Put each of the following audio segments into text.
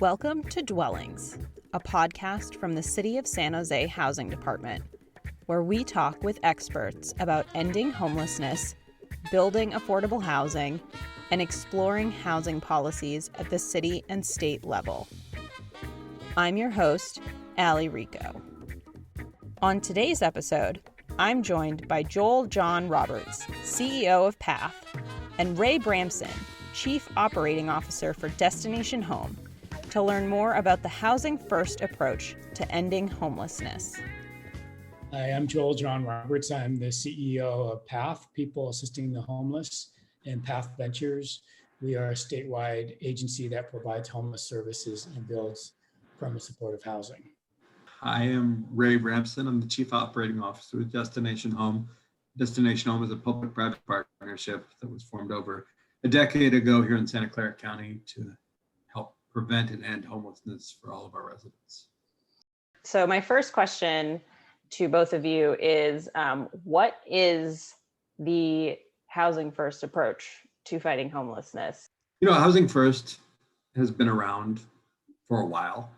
Welcome to Dwellings, a podcast from the City of San Jose Housing Department, where we talk with experts about ending homelessness, building affordable housing, and exploring housing policies at the city and state level. I'm your host, Allie Rico. On today's episode, I'm joined by Joel John Roberts, CEO of PATH, and Ray Bramson, Chief Operating Officer for Destination Home, to learn more about the housing first approach to ending homelessness. Hi, I'm Joel John Roberts. I'm the CEO of PATH, People Assisting the Homeless, and PATH Ventures. We are a statewide agency that provides homeless services and builds permanent supportive housing. I am Ray Bramson. I'm the Chief Operating Officer with Destination Home. Destination Home is a public-private partnership that was formed over a decade ago here in Santa Clara County to help prevent and end homelessness for all of our residents. So my first question to both of you is, what is the housing first approach to fighting homelessness? You know, Housing First has been around for a while.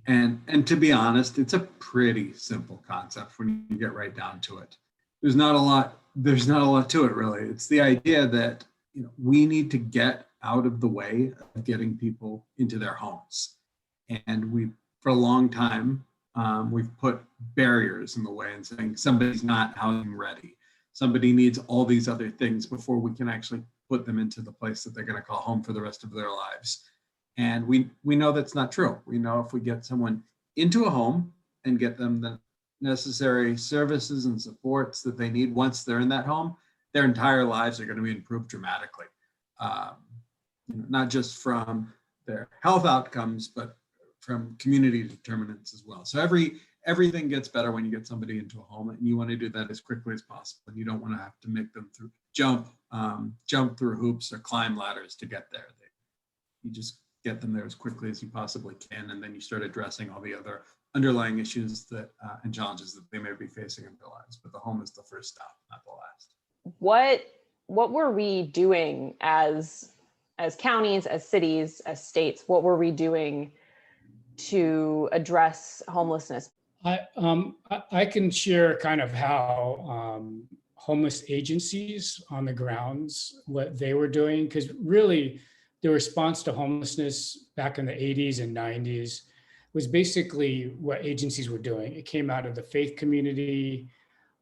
And to be honest, it's a pretty simple concept when you get right down to it. There's not a lot to it, really. It's the idea that, you know, we need to get out of the way of getting people into their homes. And for a long time, we've put barriers in the way and saying somebody's not housing ready. Somebody needs all these other things before we can actually put them into the place that they're going to call home for the rest of their lives. And we know that's not true. We know if we get someone into a home and get them the necessary services and supports that they need once they're in that home, their entire lives are going to be improved dramatically. Not just from their health outcomes, but from community determinants as well. So everything gets better when you get somebody into a home, and you want to do that as quickly as possible. And you don't want to have to make them jump through hoops or climb ladders to get there. You just get them there as quickly as you possibly can, and then you start addressing all the other underlying issues that and challenges that they may be facing in their lives. But the home is the first stop, not the last. What were we doing as counties, as cities, as states? What were we doing to address homelessness? I can share kind of how homeless agencies on the grounds, what they were doing, because really the response to homelessness back in the 80s and 90s was basically what agencies were doing. It came out of the faith community,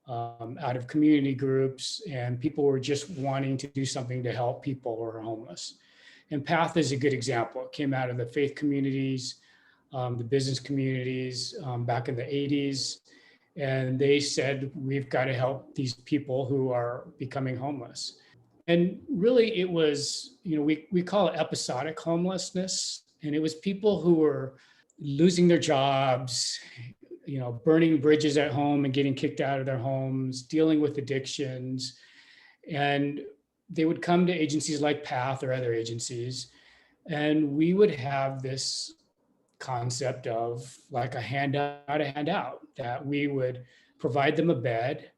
out of community groups, and people were just wanting to do something to help people who are homeless. And PATH is a good example. It came out of the faith communities, the business communities back in the 80s. And they said, we've got to help these people who are becoming homeless. And really it was, we call it episodic homelessness. And it was people who were losing their jobs, burning bridges at home and getting kicked out of their homes, dealing with addictions. And they would come to agencies like PATH or other agencies, and we would have this concept of like a handout, that we would provide them a bed,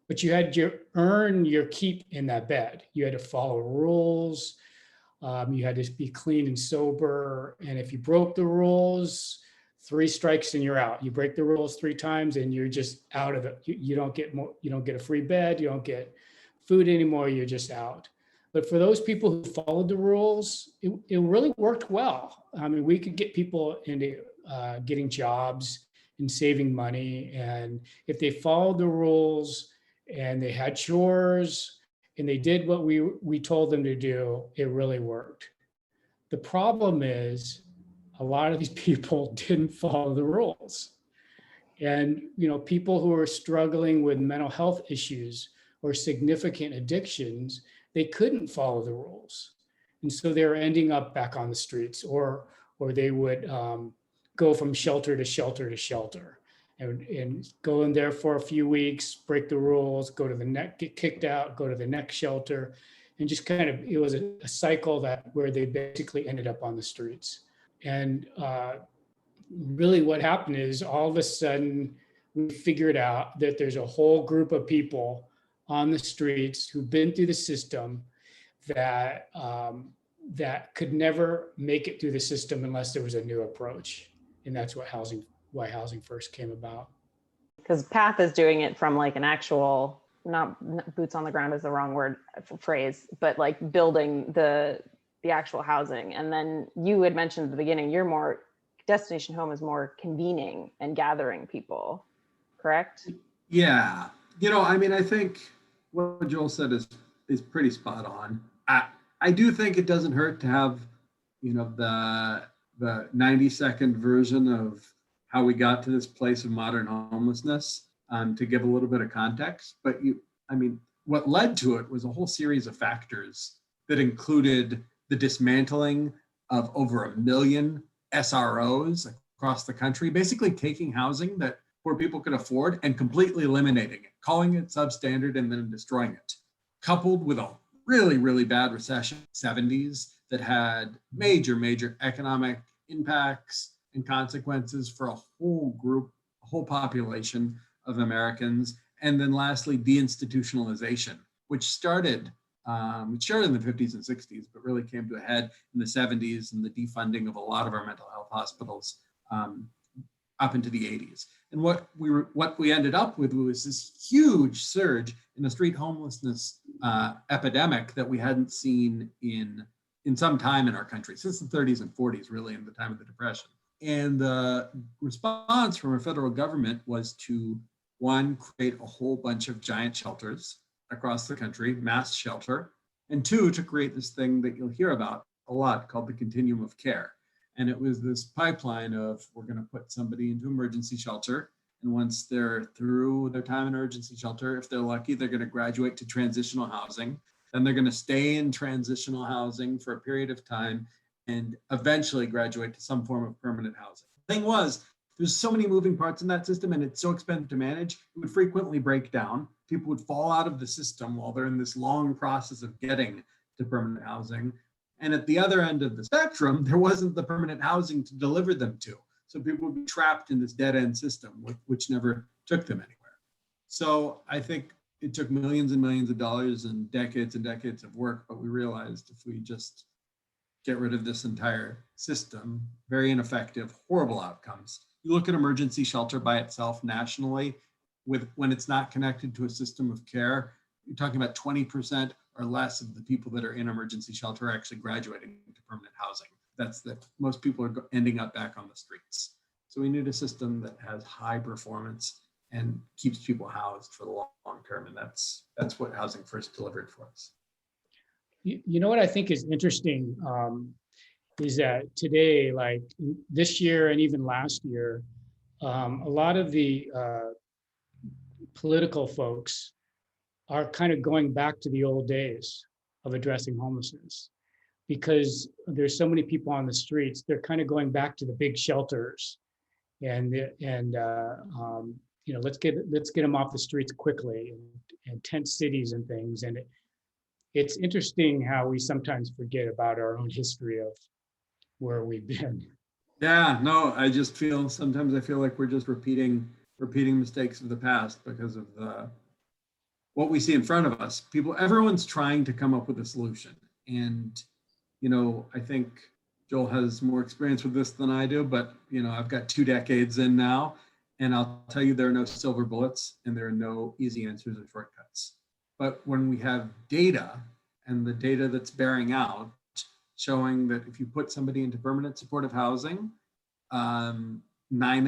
but you had to earn your keep in that bed. You had to follow rules. You had to be clean and sober. And if you broke the rules, 3 strikes and you're out. You break the rules 3 times and you're just out of it. You don't get more. You don't get a free bed. You don't get food anymore. You're just out. But for those people who followed the rules, it really worked well. I mean, we could get people into getting jobs and saving money. And if they followed the rules and they had chores and they did what we told them to do, it really worked. The problem is a lot of these people didn't follow the rules. And, people who are struggling with mental health issues or significant addictions, they couldn't follow the rules. And so they were ending up back on the streets, or they would go from shelter to shelter to shelter and go in there for a few weeks, break the rules, get kicked out, go to the next shelter. And just kind of, it was a cycle where they basically ended up on the streets. And really what happened is all of a sudden we figured out that there's a whole group of people on the streets who've been through the system that that could never make it through the system unless there was a new approach. And that's why housing first came about. Because PATH is doing it from like an actual, not boots on the ground is the wrong word phrase, but like building the actual housing. And then you had mentioned at the beginning, you're more, Destination Home is more convening and gathering people, correct? Yeah. I think what Joel said is pretty spot on. I do think it doesn't hurt to have, the 90-second version of how we got to this place of modern homelessness, to give a little bit of context. But what led to it was a whole series of factors that included the dismantling of over 1 million SROs across the country, basically taking housing that poor people could afford and completely eliminating it, calling it substandard and then destroying it, coupled with a really, really bad recession in the 70s that had major economic impacts and consequences for a whole group, a whole population of Americans. And then lastly, deinstitutionalization, which started in the 50s and 60s, but really came to a head in the 70s and the defunding of a lot of our mental health hospitals up into the 80s. And what we ended up with was this huge surge in the street homelessness epidemic that we hadn't seen in some time in our country, since the 30s and 40s, really, in the time of the Depression. And the response from our federal government was to, one, create a whole bunch of giant shelters across the country, mass shelter, and two, to create this thing that you'll hear about a lot called the continuum of care. And it was this pipeline of, we're going to put somebody into emergency shelter. And once they're through their time in emergency shelter, if they're lucky, they're going to graduate to transitional housing. Then they're going to stay in transitional housing for a period of time and eventually graduate to some form of permanent housing. The thing was, there's so many moving parts in that system and it's so expensive to manage, it would frequently break down. People would fall out of the system while they're in this long process of getting to permanent housing. And at the other end of the spectrum, there wasn't the permanent housing to deliver them to. So people would be trapped in this dead end system, which never took them anywhere. So I think it took millions and millions of dollars and decades of work, but we realized if we just get rid of this entire system, very ineffective, horrible outcomes. You look at emergency shelter by itself nationally, when it's not connected to a system of care, you're talking about 20% or less of the people that are in emergency shelter are actually graduating to permanent housing. That's that most people are ending up back on the streets. So we need a system that has high performance and keeps people housed for the long term. And that's what Housing First delivered for us. You know what I think is interesting is that today, like this year and even last year, a lot of the political folks are kind of going back to the old days of addressing homelessness, because there's so many people on the streets. They're kind of going back to the big shelters, and let's get them off the streets quickly, and tent cities and things. And it's interesting how we sometimes forget about our own history of where we've been. Yeah, no, sometimes I feel like we're just repeating mistakes of the past because of what we see in front of us. Everyone's trying to come up with a solution. And, I think Joel has more experience with this than I do, but, I've got 2 decades in now, and I'll tell you, there are no silver bullets and there are no easy answers or shortcuts. But when we have data, and the data that's bearing out, showing that if you put somebody into permanent supportive housing, 9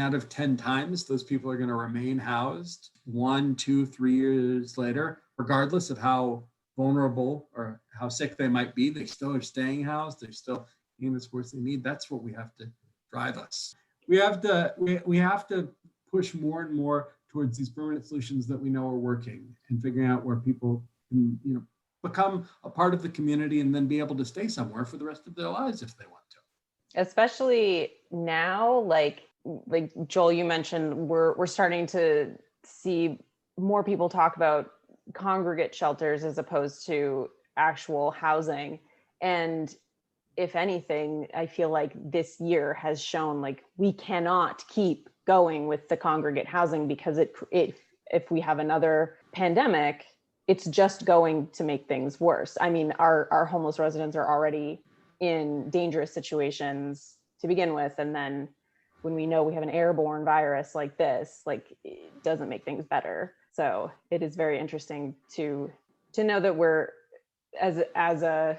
out of 10 times, those people are going to remain housed 1, 2, 3 years later, regardless of how vulnerable or how sick they might be. They still are staying housed. They're still getting the supports they need. That's what we have to drive us. We have to push more and more towards these permanent solutions that we know are working, and figuring out where people can, become a part of the community and then be able to stay somewhere for the rest of their lives if they want to. Especially now, like Joel, you mentioned, we're starting to see more people talk about congregate shelters as opposed to actual housing. And if anything, I feel like this year has shown like we cannot keep going with the congregate housing, because if we have another pandemic, it's just going to make things worse. I mean, our homeless residents are already in dangerous situations to begin with. And then when we know we have an airborne virus like this, like, it doesn't make things better. So it is very interesting to know that we're, as a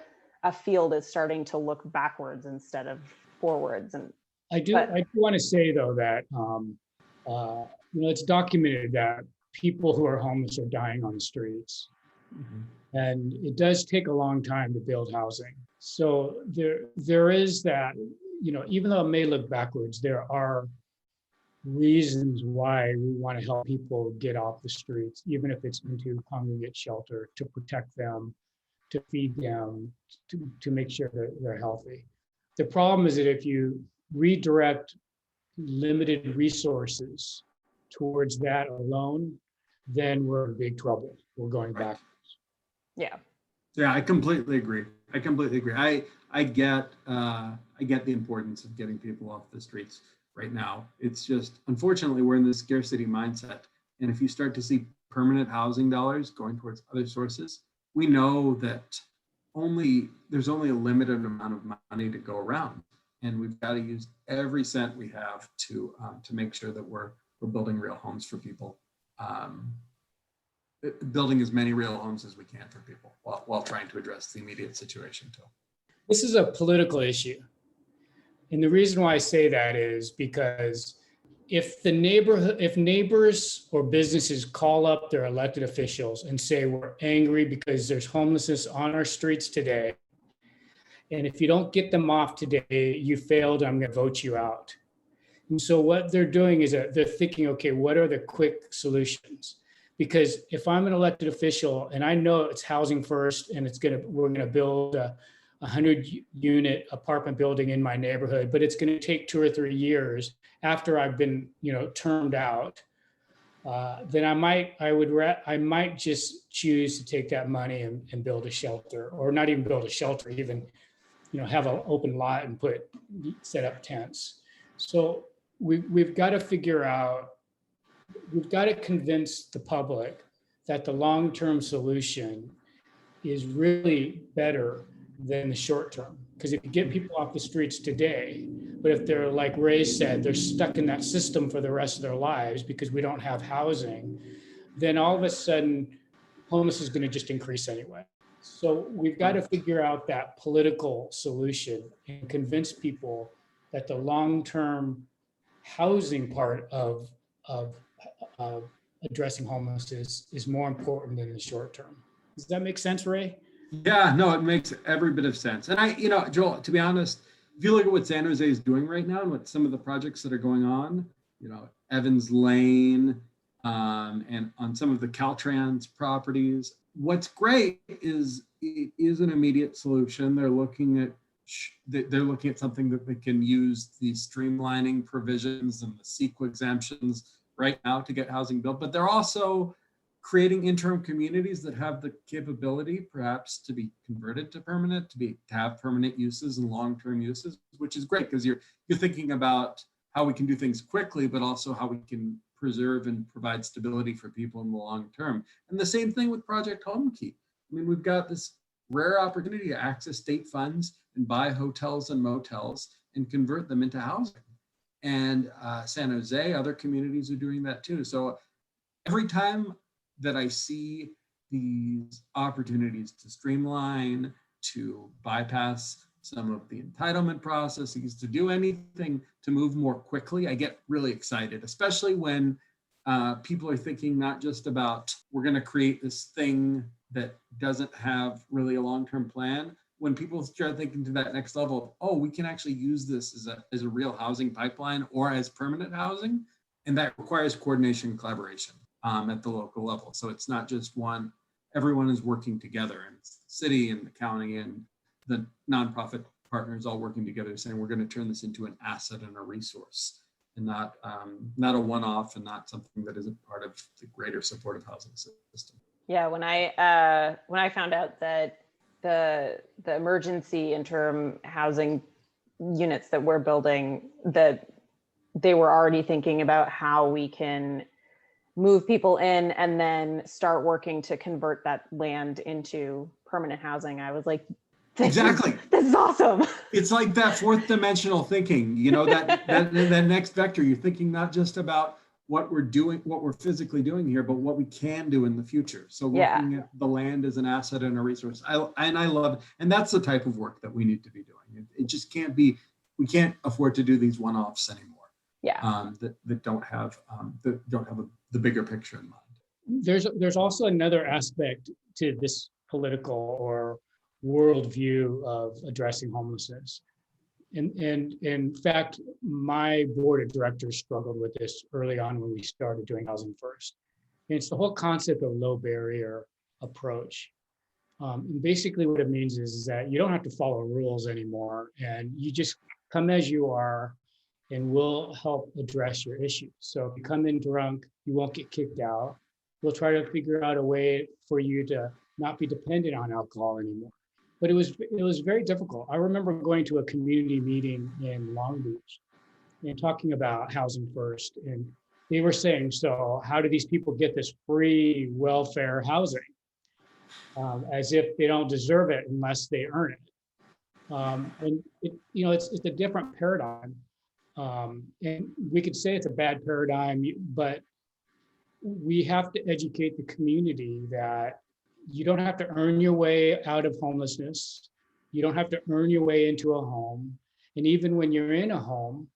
field, is starting to look backwards instead of forwards. And I do want to say though that it's documented that people who are homeless are dying on the streets. Mhm. And it does take a long time to build housing. So there is that, even though it may look backwards, there are reasons why we want to help people get off the streets, even if it's into congregate shelter, to protect them, to feed them, to make sure that they're healthy. The problem is that if you redirect limited resources towards that alone, then we're in big trouble. We're going back. yeah. Yeah, I completely agree. I get the importance of getting people off the streets right now. It's just, unfortunately, we're in this scarcity mindset. And if you start to see permanent housing dollars going towards other sources, we know that there's only a limited amount of money to go around. And we've got to use every cent we have to make sure that we're building real homes for people. Building as many real homes as we can for people while trying to address the immediate situation too. This is a political issue. And the reason why I say that is because if neighbors or businesses call up their elected officials and say, we're angry because there's homelessness on our streets today, and if you don't get them off today, you failed, I'm going to vote you out. And so what they're doing is they're thinking, okay, what are the quick solutions? Because if I'm an elected official and I know it's housing first and we're going to build a 100-unit apartment building in my neighborhood, but it's going to take 2 or 3 years after I've been, termed out, then I might just choose to take that money and build a shelter, or not even build a shelter, even, have an open lot and set up tents. So we've got to figure out. We've got to convince the public that the long-term solution is really better than the short term. Because if you get people off the streets today, but if they're, like Ray said, they're stuck in that system for the rest of their lives because we don't have housing, then all of a sudden, homelessness is going to just increase anyway. So we've got to figure out that political solution and convince people that the long-term housing part of addressing homelessness is more important than the short term. Does that make sense, Ray? Yeah, no, it makes every bit of sense. And Joel, to be honest, if you look at what San Jose is doing right now and what some of the projects that are going on, Evans Lane, and on some of the Caltrans properties, what's great is it is an immediate solution. They're looking at something that they can use the streamlining provisions and the CEQA exemptions right now to get housing built, but they're also creating interim communities that have the capability perhaps to be converted to permanent, to have permanent uses and long-term uses, which is great because you're thinking about how we can do things quickly, but also how we can preserve and provide stability for people in the long term. And the same thing with Project HomeKey. I mean, we've got this rare opportunity to access state funds and buy hotels and motels and convert them into housing. And San Jose, other communities are doing that too. So every time that I see these opportunities to streamline, to bypass some of the entitlement processes, to do anything to move more quickly, I get really excited, especially when people are thinking not just about we're going to create this thing that doesn't have really a long-term plan. When people start thinking to that next level of, oh, we can actually use this as a real housing pipeline or as permanent housing, and that requires coordination and collaboration at the local level. So it's not just one, everyone is working together, and it's the city and the county and the nonprofit partners all working together saying we're going to turn this into an asset and a resource, and not a one-off and not something that isn't part of the greater supportive housing system. Yeah, when I found out that the emergency interim housing units that we're building, that they were already thinking about how we can move people in and then start working to convert that land into permanent housing, I was like, Exactly. This is awesome. It's like that fourth dimensional thinking, that next vector. You're thinking not just about what we're doing, what we're physically doing here, but what we can do in the future. So looking at the land as an asset and a resource. I love it. And that's the type of work that we need to be doing. It just can't be, we can't afford to do these one-offs anymore. That don't have the bigger picture in mind. There's also another aspect to this political or worldview of addressing homelessness. And in fact, my board of directors struggled with this early on when we started doing Housing First. And it's the whole concept of low barrier approach. And basically what it means is that you don't have to follow rules anymore, and you just come as you are, and we'll help address your issues. So if you come in drunk, you won't get kicked out. We'll try to figure out a way for you to not be dependent on alcohol anymore. But it was very difficult. I remember going to a community meeting in Long Beach and talking about Housing First. And they were saying, so how do these people get this free welfare housing? As if they don't deserve it unless they earn it. And it's a different paradigm. And we could say it's a bad paradigm, but we have to educate the community that you don't have to earn your way out of homelessness. You don't have to earn your way into a home. And even when you're in a home,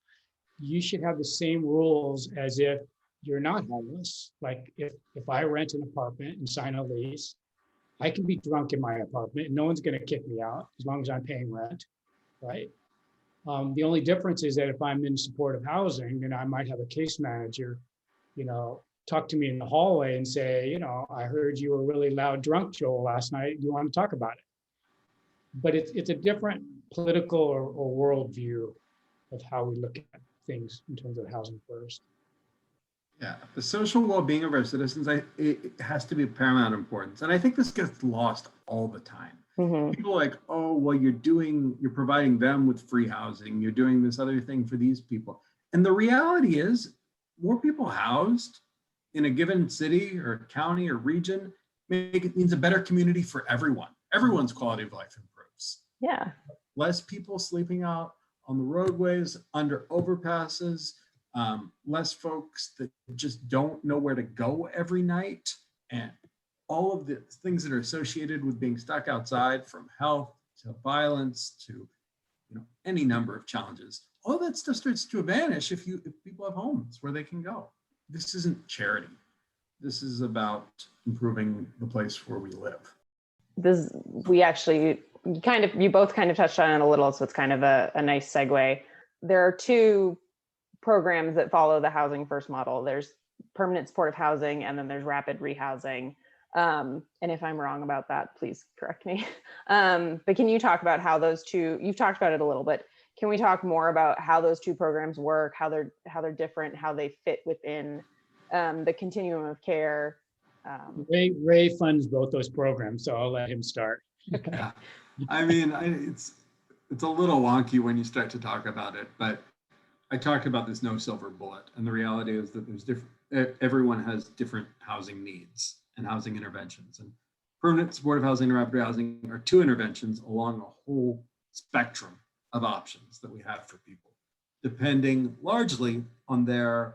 you should have the same rules as if you're not homeless. Like if I rent an apartment and sign a lease, I can be drunk in my apartment and no one's going to kick me out as long as I'm paying rent, right? The only difference is that if I'm in supportive housing, then I might have a case manager, talk to me in the hallway and say, I heard you were really loud drunk, Joel, last night. Do you want to talk about it? But it's a different political or worldview of how we look at things in terms of Housing First. Yeah, the social well-being of our citizens, it has to be paramount importance. And I think this gets lost all the time. Mm-hmm. People are like, oh, well, you're providing them with free housing. You're doing this other thing for these people. And the reality is more people housed in a given city or county or region means a better community for everyone. Everyone's quality of life improves. Yeah. Less people sleeping out on the roadways, under overpasses, less folks that just don't know where to go every night, and all of the things that are associated with being stuck outside, from health to violence to any number of challenges. All that stuff starts to vanish if people have homes where they can go. This isn't charity. This is about improving the place where we live. You both kind of touched on it a little, so it's kind of a nice segue. There are two programs that follow the Housing First model. There's permanent supportive housing, and then there's rapid rehousing. And if I'm wrong about that, please correct me. But can you talk about how those two, you've talked about it a little, but can we talk more about how those two programs work, how they're different, how they fit within the continuum of care? Ray funds both those programs, so I'll let him start. Okay. Yeah. I mean, it's a little wonky when you start to talk about it, but I talked about this no silver bullet, and the reality is that everyone has different housing needs and housing interventions, and permanent supportive housing and rapid housing are two interventions along a whole spectrum of options that we have for people, depending largely on the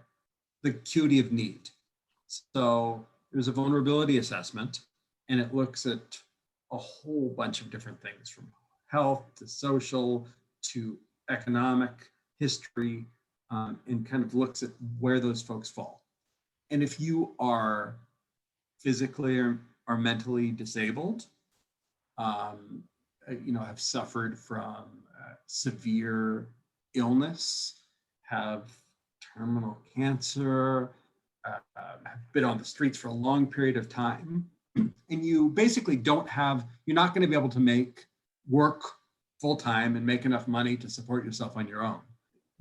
acuity of need. So there's a vulnerability assessment, and it looks at a whole bunch of different things, from health to social to economic history, and kind of looks at where those folks fall. And if you are physically or mentally disabled, have suffered from severe illness, have terminal cancer, have been on the streets for a long period of time, and you basically you're not going to be able to work full time and make enough money to support yourself on your own.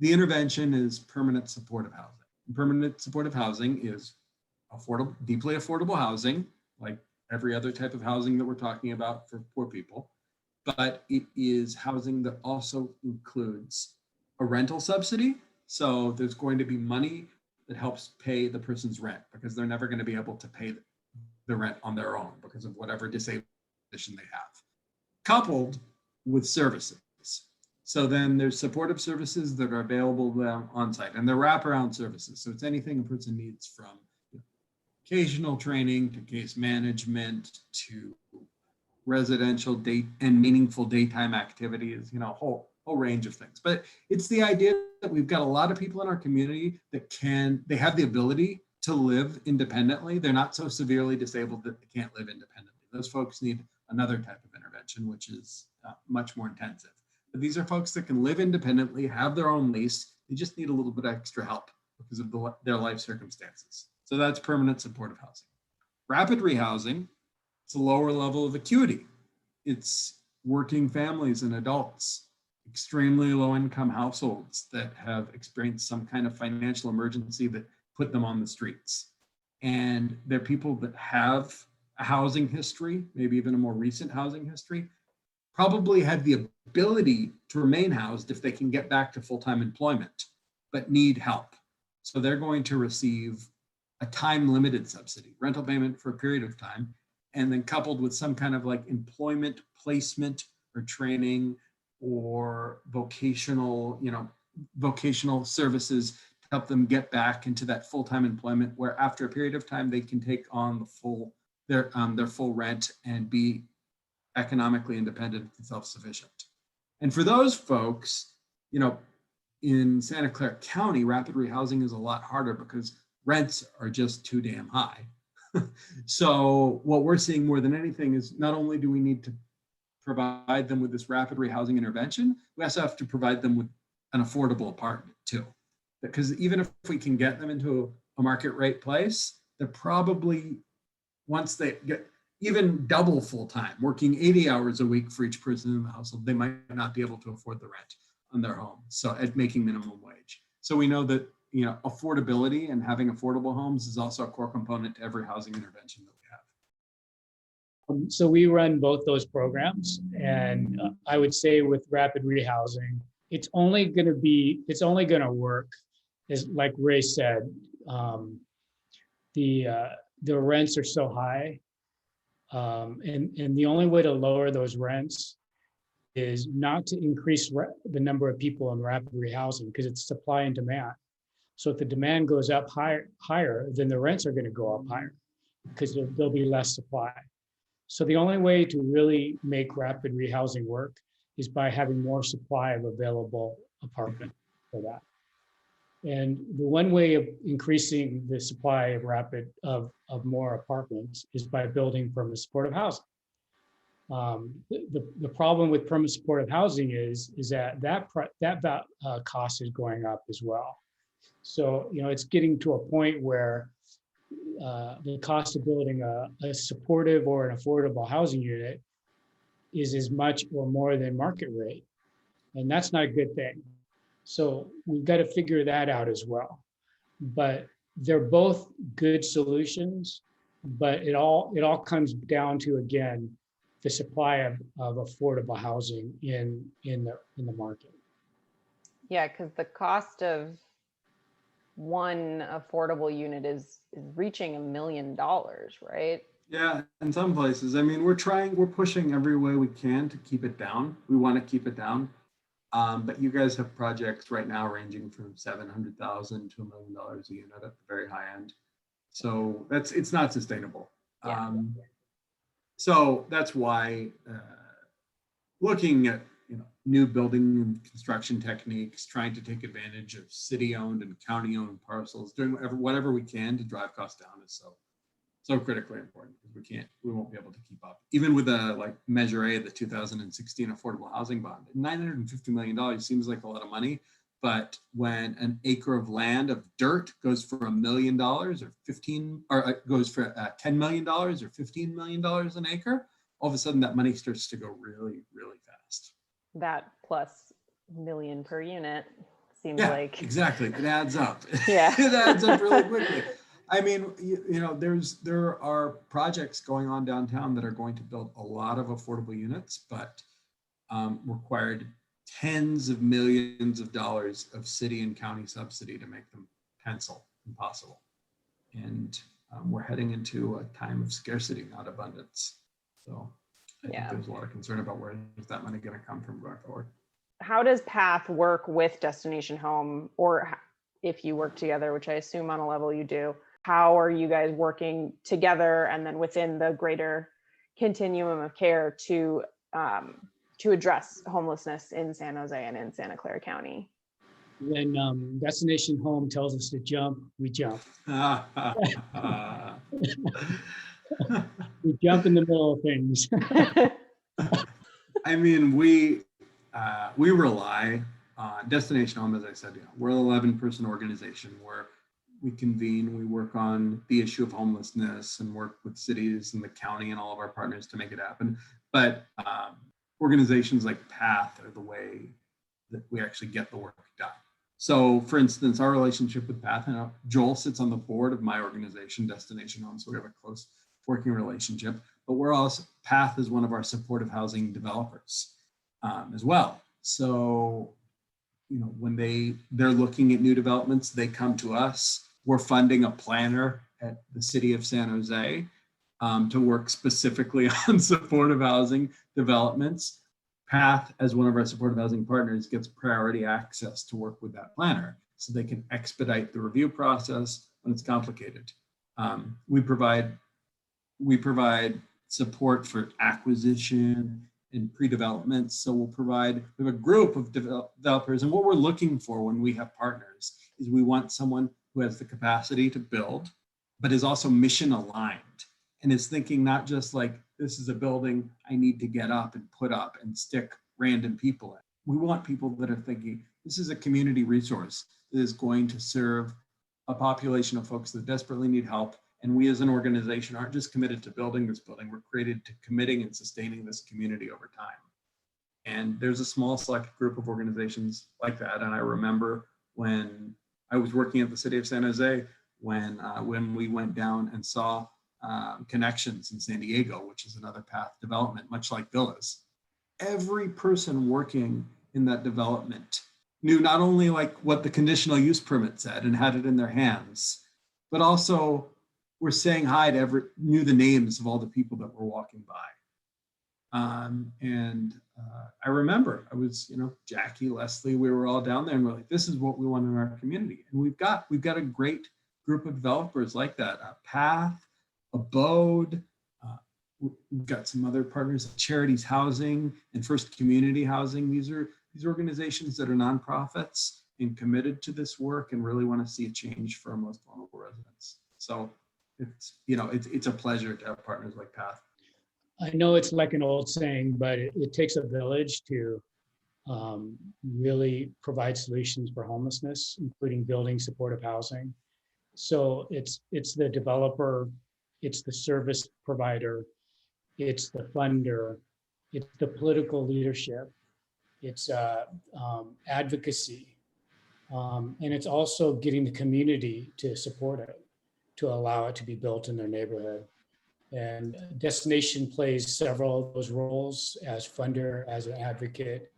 The intervention is permanent supportive housing. Permanent supportive housing is affordable, deeply affordable housing, like every other type of housing that we're talking about for poor people. But it is housing that also includes a rental subsidy. So there's going to be money that helps pay the person's rent, because they're never going to be able to pay the rent on their own because of whatever disabled condition they have. Coupled with services. So then there's supportive services that are available on site, and they're wraparound services. So it's anything a person needs, from occasional training to case management to residential date and meaningful daytime activities, a whole range of things. But it's the idea that we've got a lot of people in our community that they have the ability to live independently. They're not so severely disabled that they can't live independently. Those folks need another type of intervention, which is much more intensive. But these are folks that can live independently, have their own lease. They just need a little bit of extra help because of their life circumstances. So that's permanent supportive housing. Rapid rehousing, it's a lower level of acuity. It's working families and adults, extremely low income households that have experienced some kind of financial emergency that put them on the streets. And they're people that have a housing history, maybe even a more recent housing history, probably had the ability to remain housed if they can get back to full-time employment, but need help. So they're going to receive a time-limited subsidy, rental payment for a period of time, and then coupled with some kind of like employment placement or training or vocational services to help them get back into that full-time employment, where after a period of time they can take on their full rent and be economically independent and self-sufficient. And for those folks, in Santa Clara County, rapid rehousing is a lot harder because rents are just too damn high. So what we're seeing more than anything is not only do we need to provide them with this rapid rehousing intervention, we also have to provide them with an affordable apartment too. Because even if we can get them into a market rate place, they're probably, once they get even double full-time, working 80 hours a week for each person in the household, they might not be able to afford the rent on their home. So at making minimum wage. So we know that affordability and having affordable homes is also a core component to every housing intervention that we have. So we run both those programs, and I would say with rapid rehousing, it's only going to work, as like Ray said, the rents are so high, and the only way to lower those rents is not to increase the number of people in rapid rehousing, because it's supply and demand. So if the demand goes up higher, then the rents are going to go up higher because there'll be less supply. So the only way to really make rapid rehousing work is by having more supply of available apartment for that. And the one way of increasing the supply of more apartments is by building permanent supportive housing. The problem with permanent supportive housing is that cost is going up as well. So, it's getting to a point where the cost of building a supportive or an affordable housing unit is as much or more than market rate. And that's not a good thing. So we've got to figure that out as well. But they're both good solutions, but it all comes down to, again, the supply of affordable housing in the market. Yeah, because the cost of one affordable unit is reaching $1 million, right? Yeah, in some places. I mean, we're pushing every way we can to keep it down. We want to keep it down. But you guys have projects right now ranging from $700,000 to $1 million a unit at the very high end. So it's not sustainable. Yeah. So that's why looking at new building and construction techniques, trying to take advantage of city-owned and county-owned parcels, doing whatever we can to drive costs down is so critically important, because we won't be able to keep up. Even with Measure A, the 2016 Affordable Housing Bond, $950 million seems like a lot of money, but when an acre of land of dirt goes for $1 million or goes for $10 million or $15 million an acre, all of a sudden that money starts to go really, really fast. That plus $1 million per unit seems like. Exactly. It adds up. Yeah. It adds up really quickly. I mean, there are projects going on downtown that are going to build a lot of affordable units, but required tens of millions of dollars of city and county subsidy to make them pencil and possible. And we're heading into a time of scarcity, not abundance. So I think Yeah. there's a lot of concern about where is that money going to come from going forward. How does Path work with Destination Home, or if you work together, which I assume on a level you do, how are you guys working together and then within the greater continuum of care to address homelessness in San Jose and in Santa Clara County? When Destination Home tells us to jump, we jump. We jump in the middle of things. I mean, we rely on Destination Home, as I said. We're an 11-person organization where we convene, we work on the issue of homelessness and work with cities and the county and all of our partners to make it happen. But organizations like PATH are the way that we actually get the work done. So, for instance, our relationship with PATH, Joel sits on the board of my organization, Destination Home, so we have a close working relationship. But we're also, PATH is one of our supportive housing developers as well. So, when they're looking at new developments, they come to us. We're funding a planner at the city of San Jose to work specifically on supportive housing developments. PATH, as one of our supportive housing partners, gets priority access to work with that planner so they can expedite the review process when it's complicated. We provide support for acquisition and pre-development. So we have a group of developers, and what we're looking for when we have partners is we want someone who has the capacity to build, but is also mission aligned and is thinking not just like, this is a building I need to get up and put up and stick random people in. We want people that are thinking, this is a community resource that is going to serve a population of folks that desperately need help. And we as an organization aren't just committed to building this building, we're committed to committing and sustaining this community over time. And there's a small select group of organizations like that. And I remember when I was working at the city of San Jose, when we went down and saw Connections in San Diego, which is another PATH development, much like Villas. Every person working in that development knew not only like what the conditional use permit said and had it in their hands, but also were saying hi to knew the names of all the people that were walking by. I remember I was, Jackie, Leslie, we were all down there and we're like, this is what we want in our community. And we've got a great group of developers like that. PATH, Abode, we've got some other partners, Charities Housing and First Community Housing. These are organizations that are nonprofits and committed to this work and really want to see a change for our most vulnerable residents. So it's a pleasure to have partners like PATH. I know it's like an old saying, but it takes a village to really provide solutions for homelessness, including building supportive housing. So it's the developer, it's the service provider, it's the funder, it's the political leadership, it's advocacy, and it's also getting the community to support it, to allow it to be built in their neighborhood. And Destination plays several of those roles as funder, as an advocate,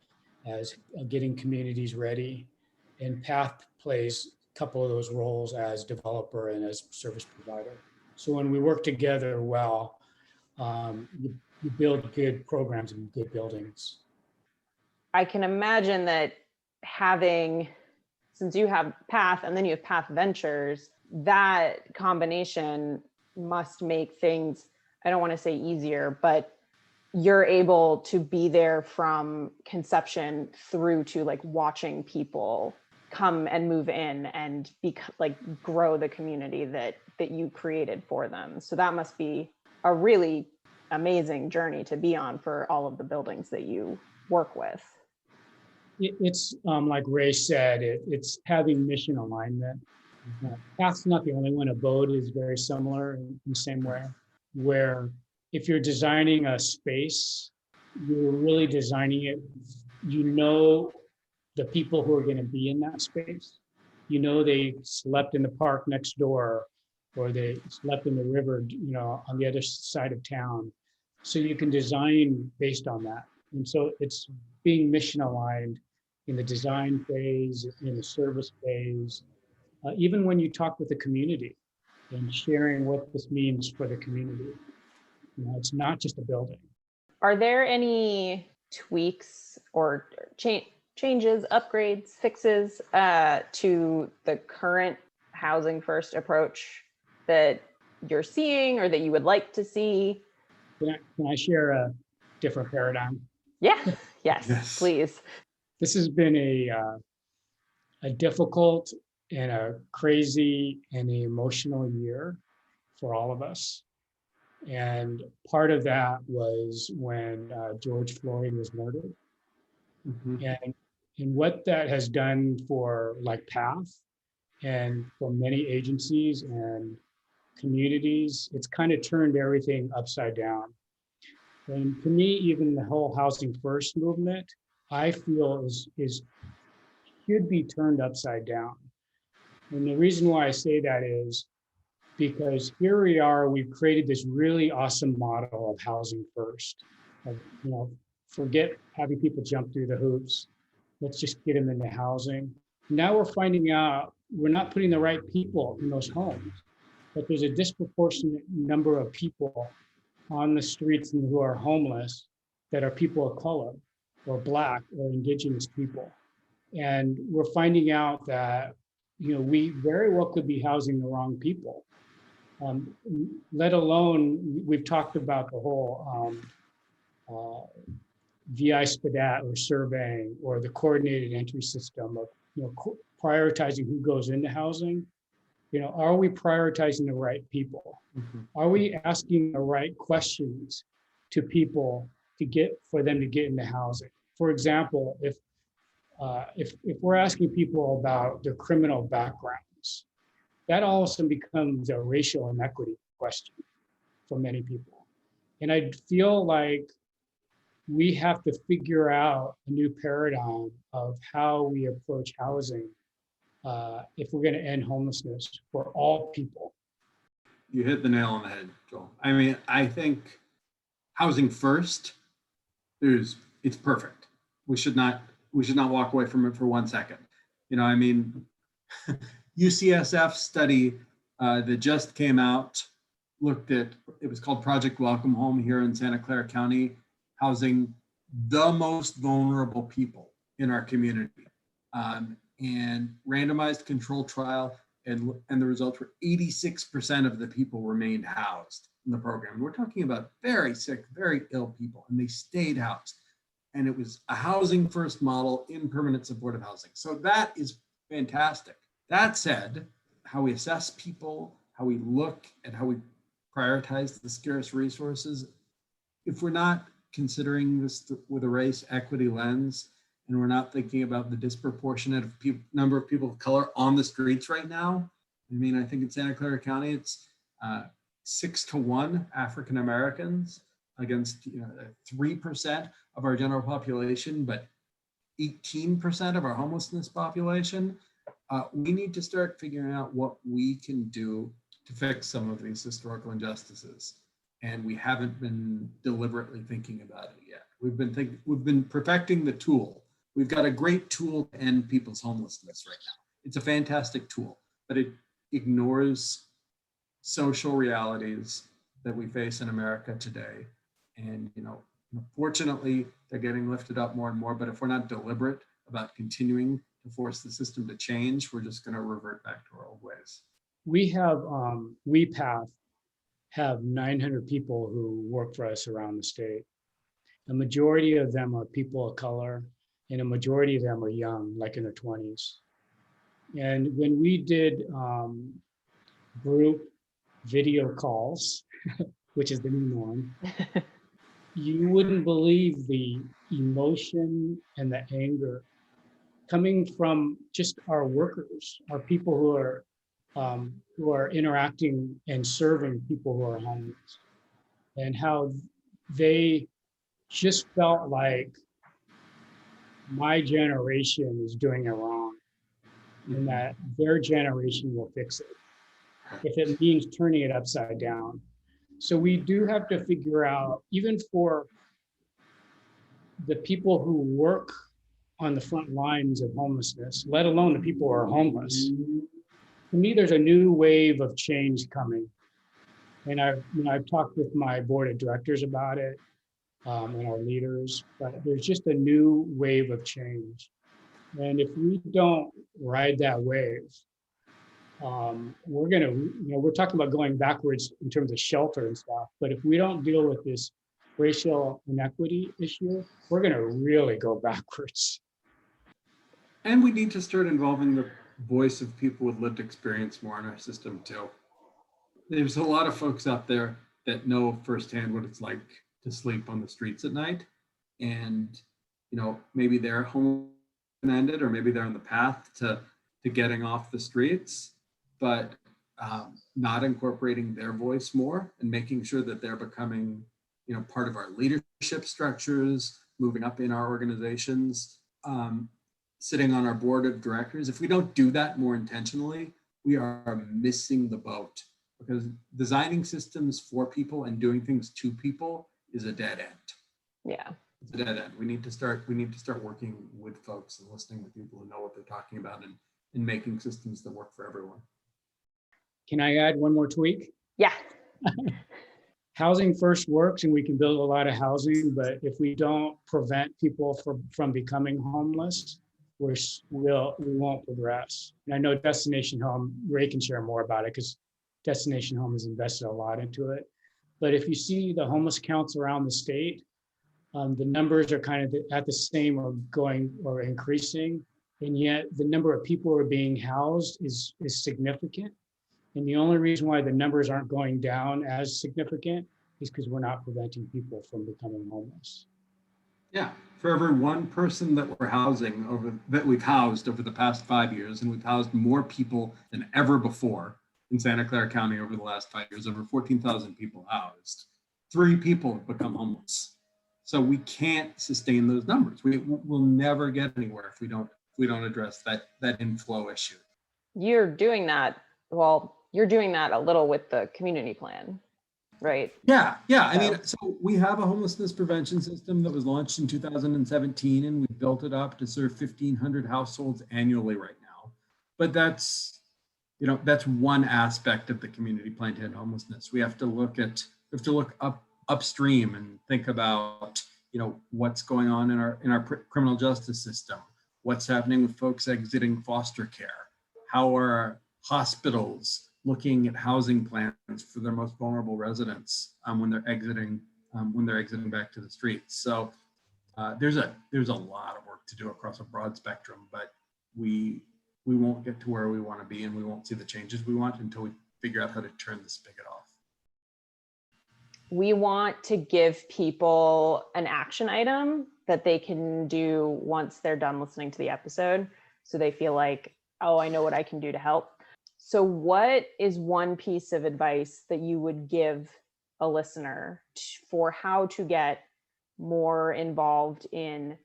as getting communities ready. And PATH plays a couple of those roles as developer and as service provider. So when we work together well, you build good programs and good buildings. I can imagine that since you have PATH and then you have PATH Ventures, that combination must make things, I don't want to say easier, but you're able to be there from conception through to like watching people come and move in and grow the community that you created for them. So that must be a really amazing journey to be on for all of the buildings that you work with. It's like Ray said, it's having mission alignment. PATH's not the only one. Abode is very similar in the same way, where if you're designing a space, you're really designing it, the people who are going to be in that space. They slept in the park next door, or they slept in the river, on the other side of town. So you can design based on that. And so it's being mission aligned in the design phase, in the service phase, even when you talk with the community and sharing what this means for the community. It's not just a building. Are there any tweaks or changes, upgrades, fixes to the current housing first approach that you're seeing or that you would like to see? Can I share a different paradigm? Yeah, yes, Yes. please. This has been a difficult and a crazy and an emotional year for all of us. And part of that was when George Floyd was murdered. And what that has done for like PATH and for many agencies and communities, it's kind of turned everything upside down. And to me, even the whole housing first movement, I feel is should be turned upside down. And the reason why I say that is because here we are, we've created this really awesome model of housing first. Of, forget having people jump through the hoops. Let's just get them into housing. Now we're finding out we're not putting the right people in those homes, but there's a disproportionate number of people on the streets who are homeless that are people of color or Black or Indigenous people. And we're finding out that, we very well could be housing the wrong people. Let alone, we've talked about the whole VI SPDAT or surveying or the coordinated entry system of prioritizing who goes into housing. Are we prioritizing the right people? Are we asking the right questions to people for them to get into housing? For example, if we're asking people about their criminal backgrounds, that all of a sudden becomes a racial inequity question for many people. And I feel like we have to figure out a new paradigm of how we approach housing if we're going to end homelessness for all people. You hit the nail on the head, Joel. I mean, I think housing first, it's perfect. We should not walk away from it for 1 second. UCSF study that just came out it was called Project Welcome Home here in Santa Clara County, housing the most vulnerable people in our community. And randomized control trial, and the results were 86% of the people remained housed in the program. We're talking about very sick, very ill people, and they stayed housed. And it was a housing first model in permanent supportive housing. So that is fantastic. That said, how we assess people, how we look at how we prioritize the scarce resources, if we're not considering this with a race equity lens, and we're not thinking about the disproportionate number of people of color on the streets right now. I think in Santa Clara County, it's 6-1 African Americans against 3% of our general population, but 18% of our homelessness population. We need to start figuring out what we can do to fix some of these historical injustices. And we haven't been deliberately thinking about it yet. We've been perfecting the tool. We've got a great tool to end people's homelessness right now. It's a fantastic tool, but it ignores social realities that we face in America today. And, fortunately, they're getting lifted up more and more, but if we're not deliberate about continuing to force the system to change, we're just going to revert back to our old ways. We have, PATH have 900 people who work for us around the state. The majority of them are people of color, and a majority of them are young, like in their 20s. And when we did group video calls, which is the new norm, you wouldn't believe the emotion and the anger coming from just our workers, our people who are interacting and serving people who are homeless, and how they just felt like my generation is doing it wrong and that their generation will fix it if it means turning it upside down. So we do have to figure out, even for the people who work on the front lines of homelessness, let alone the people who are homeless. To me, there's a new wave of change coming. And I've talked with my board of directors about it. and our leaders, but there's just a new wave of change. And if we don't ride that wave, we're gonna, we're talking about going backwards in terms of shelter and stuff, but if we don't deal with this racial inequity issue, we're gonna really go backwards. And we need to start involving the voice of people with lived experience more in our system too. There's a lot of folks out there that know firsthand what it's like to sleep on the streets at night. And, maybe they're home ended, or maybe they're on the path to getting off the streets, but not incorporating their voice more and making sure that they're becoming, part of our leadership structures, moving up in our organizations, sitting on our board of directors. If we don't do that more intentionally, we are missing the boat, because designing systems for people and doing things to people is a dead end. Yeah. It's a dead end. We need to start working with folks and listening to people who know what they're talking about, and making systems that work for everyone. Can I add one more tweak? Yeah. Housing first works, and we can build a lot of housing, but if we don't prevent people from becoming homeless, we won't progress. And I know Destination Home, Ray can share more about it, because Destination Home has invested a lot into it. But if you see the homeless counts around the state, the numbers are kind of at the same or increasing, and yet the number of people who are being housed is significant. And the only reason why the numbers aren't going down as significant is because we're not preventing people from becoming homeless. Yeah, for every one person that we've housed over the past 5 years, and we've housed more people than ever before in Santa Clara County over the last 5 years, over 14,000 people housed, 3 people have become homeless. So we can't sustain those numbers. We'll never get anywhere if we don't address that inflow issue. You're doing that a little with the community plan, right? Yeah. I mean, so we have a homelessness prevention system that was launched in 2017, and we built it up to serve 1,500 households annually right now. But that's one aspect of the community plan to end homelessness. We have to look upstream and think about, what's going on in our criminal justice system, what's happening with folks exiting foster care, how are hospitals looking at housing plans for their most vulnerable residents when they're exiting back to the streets. So there's a lot of work to do across a broad spectrum, but we won't get to where we want to be, and we won't see the changes we want until we figure out how to turn the spigot off. We want to give people an action item that they can do once they're done listening to the episode, so they feel like, oh, I know what I can do to help. So what is one piece of advice that you would give a listener for how to get more involved in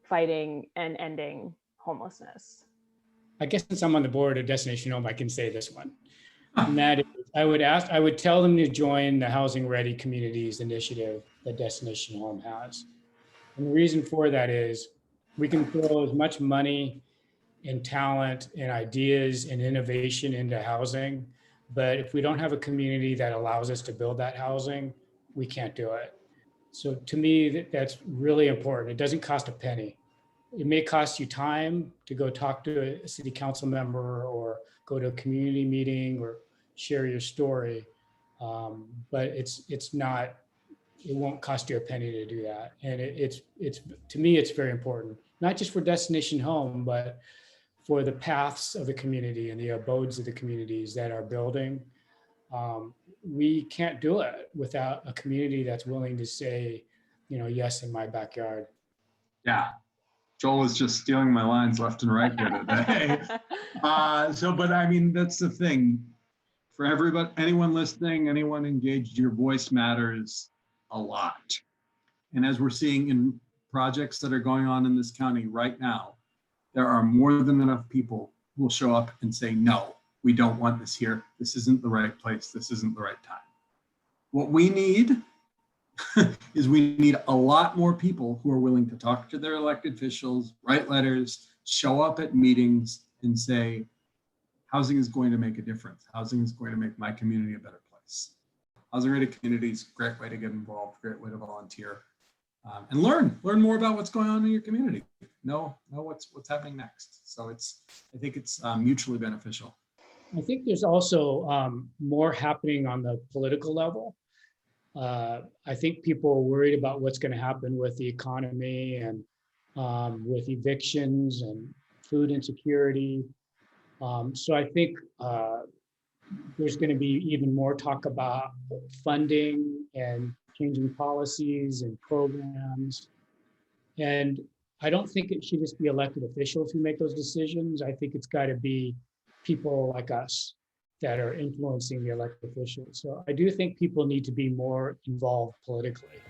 fighting and ending homelessness? I guess since I'm on the board of Destination Home, I can say this one. And that is, I would tell them to join the Housing Ready Communities initiative that Destination Home has. And the reason for that is we can throw as much money and talent and ideas and innovation into housing, but if we don't have a community that allows us to build that housing, we can't do it. So to me, that's really important. It doesn't cost a penny. It may cost you time to go talk to a city council member or go to a community meeting or share your story, but it won't cost you a penny to do that. And it's to me, it's very important, not just for Destination Home, but for the paths of the community and the abodes of the communities that are building. We can't do it without a community that's willing to say, yes, in my backyard. Yeah. Joel is just stealing my lines left and right here today. But I mean, that's the thing. For everybody, anyone listening, anyone engaged, your voice matters a lot. And as we're seeing in projects that are going on in this county right now, there are more than enough people who will show up and say, no, we don't want this here. This isn't the right place. This isn't the right time. What we need is we need a lot more people who are willing to talk to their elected officials, write letters, show up at meetings and say, housing is going to make a difference. Housing is going to make my community a better place. Housing Ready Communities, great way to get involved, great way to volunteer. and learn more about what's going on in your community. Know what's happening next. So I think it's mutually beneficial. I think there's also more happening on the political level. I think people are worried about what's going to happen with the economy and with evictions and food insecurity. So I think there's going to be even more talk about funding and changing policies and programs. And I don't think it should just be elected officials who make those decisions. I think it's got to be people like us that are influencing the elected officials. So I do think people need to be more involved politically.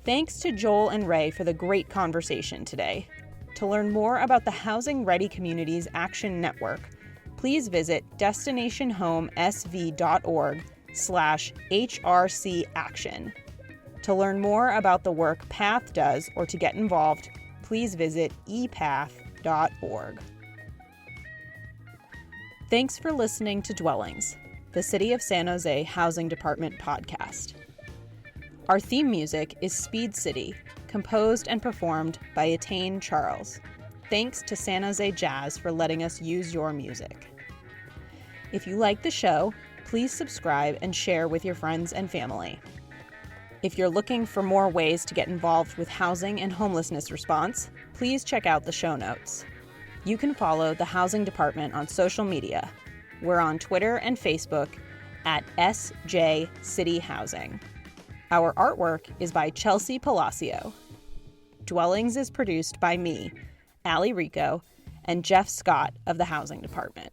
Thanks to Joel and Ray for the great conversation today. To learn more about the Housing Ready Communities Action Network, please visit destinationhomesv.org/HRC-action. To learn more about the work PATH does or to get involved, please visit epath.org. Thanks for listening to Dwellings, the City of San Jose Housing Department podcast. Our theme music is Speed City, composed and performed by Attain Charles. Thanks to San Jose Jazz for letting us use your music. If you like the show, please subscribe and share with your friends and family. If you're looking for more ways to get involved with housing and homelessness response, please check out the show notes. You can follow the Housing Department on social media. We're on Twitter and Facebook at SJ City Housing. Our artwork is by Chelsea Palacio. Dwellings is produced by me, Allie Rico, and Jeff Scott of the Housing Department.